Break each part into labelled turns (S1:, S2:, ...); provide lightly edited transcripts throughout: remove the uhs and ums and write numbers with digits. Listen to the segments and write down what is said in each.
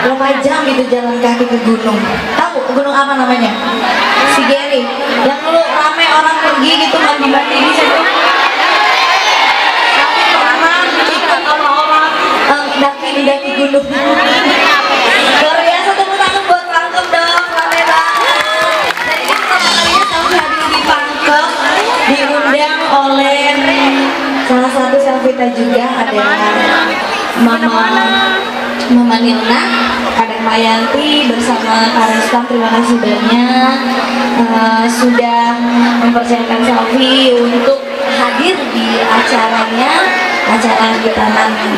S1: berapa jam gitu jalan kaki ke gunung. Tahu gunung apa namanya? Sigeri. Yang dulu rame orang pergi gitu mandi-mandi di situ. Tapi sekarang kita sama orang daki gunung. Luar biasa, tepuk tangan buat Pangkep dong, rame banget. Dan ini pertama kalinya kami hadir di Pangkep, diundang oleh salah satu Selvita juga, ada Mama Nilna, ada Mayanti bersama Karestam. Terima kasih banyak sudah mempercayakan Selvi untuk hadir di acaranya, acara kita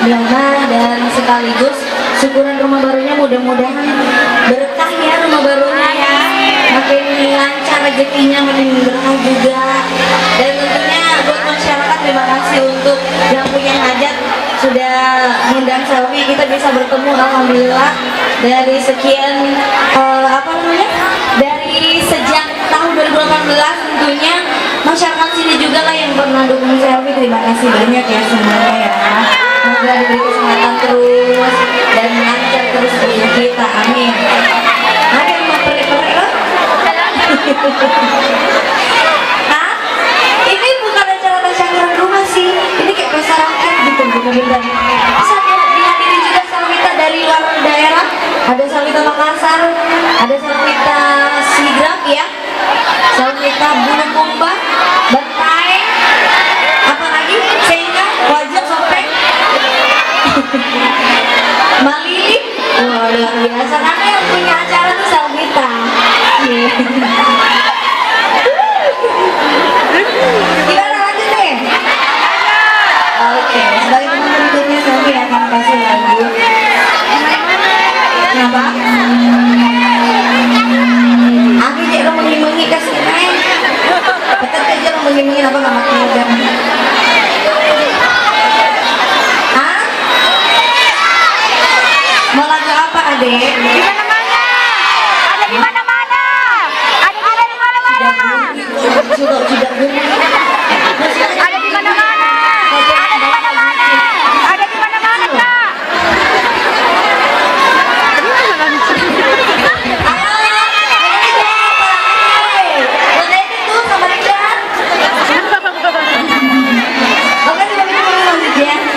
S1: Nilna, dan sekaligus syukuran rumah barunya. Mudah-mudahan berkah ya rumah barunya ya, makin lancar rezekinya, makin berkah juga. Dan tentunya buat masyarakat, terima kasih untuk yang punya hajat sudah mengundang Selvi. Kita bisa bertemu alhamdulillah dari sekian dari sejak tahun 2018. Tentunya masyarakat sini juga lah yang pernah dukung Selvi. Terima kasih banyak ya semuanya ya. Semoga diberi kesehatan terus dan lancar terus hidup kita, amin. Ada yang mau perek-perek loh? Hah? Ini bukan acara tasyakuran rumah sih, ini kayak pesta rakyat gitu, bener-bener. Bisa dihadiri juga Selvita dari luar daerah. Ada Selvita Makassar, ada Selvita Sidrap ya, Selvita Bulukumba, Bantai, apa lagi? Sehingga wajib sopek Malili. Wah, luar biasa, karena yang punya acara tuh Selvita. Gimana lanjut deh? Oke, sebagai teman berikutnya Selvi akan kasih lagu. Kenapa? Aku cek lo mengi-mengi kasih main. Betul aja lo mengi-mengi apa nggak makin aja. Hah? Mau lagu apa adek?
S2: Di mana-mana. Ada di mana-mana. Ada di mana-mana.
S1: Sudah bunyi.
S2: Ada di mana-mana. Ada di mana-mana. Ada di mana-mana, Kak.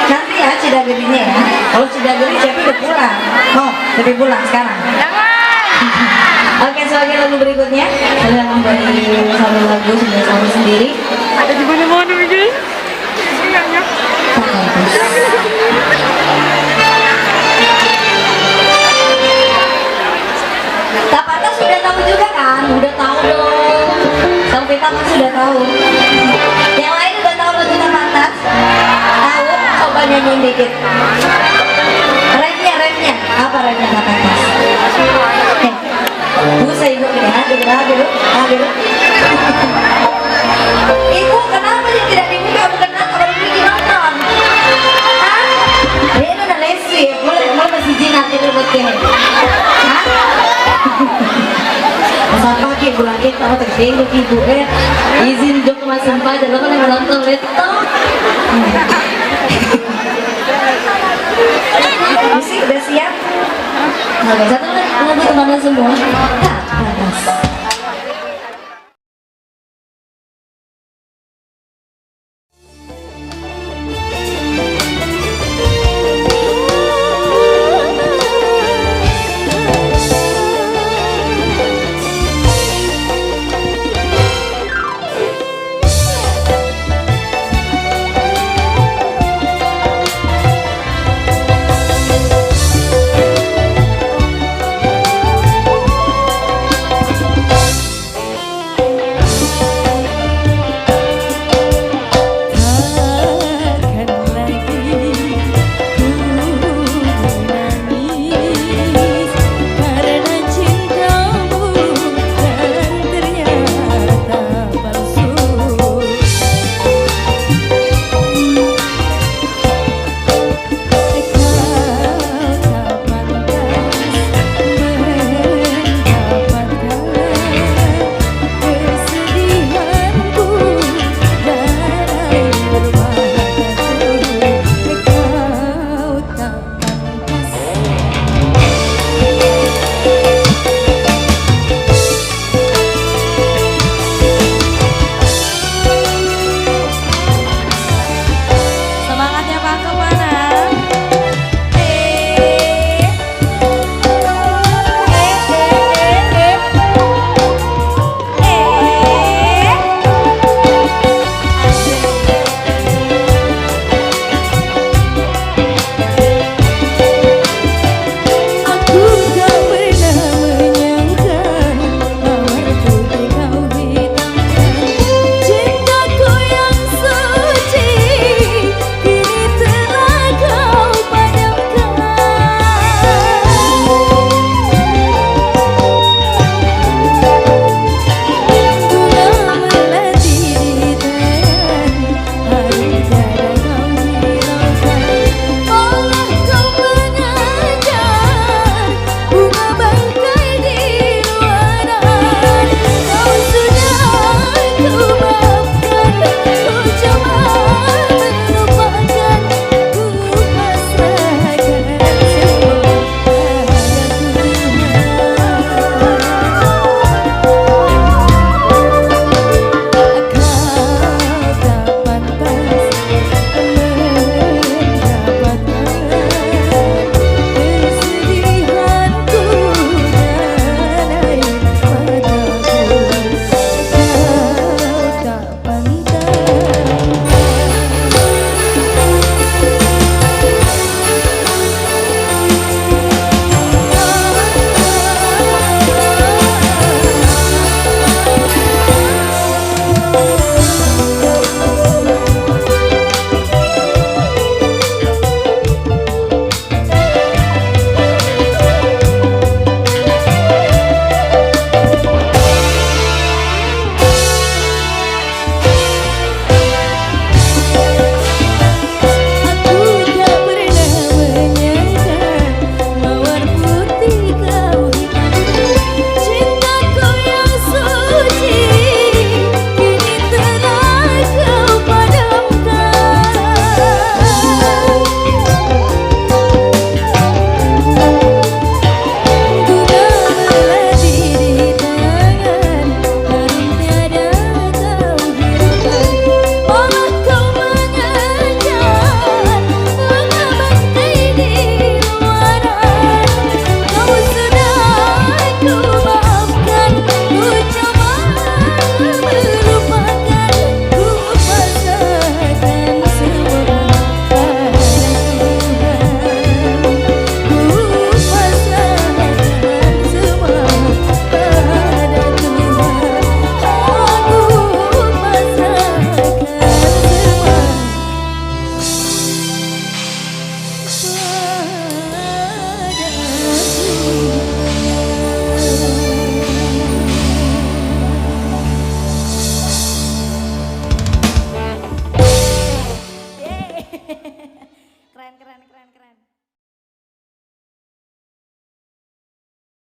S1: Nanti ya Cidagerinya ya. Kalau Cidageri siapa udah pulang? Mau jadi pulang sekarang?
S2: Jangan.
S1: Oke, sebagai lagu berikutnya saya memberi satu lagu sendiri.
S2: Ada di mana-mana, guys.
S1: Tak Pantas sudah tahu juga kan? Udah tahu dong. Selvita kan sudah tahu. Yang lain udah tahu lagu Tak Pantas? Tahu? Coba nyanyiin dikit. Rapnya. Apa rapnya Tak Pantas? Bisa ibu ya, dulu. Ibu kenapa dia tidak dibuka? Kamu kenal kalau pergi nonton? Hah? Dia udah lesi, boleh masih jinak itu betul. Hah? Masa pagi bulan kita mau terjenguk ibu izin jok mas sempat dan lo kan yang nonton itu. Musik udah siap? Oke, satu lagu teman-teman semua. Tak Pantas.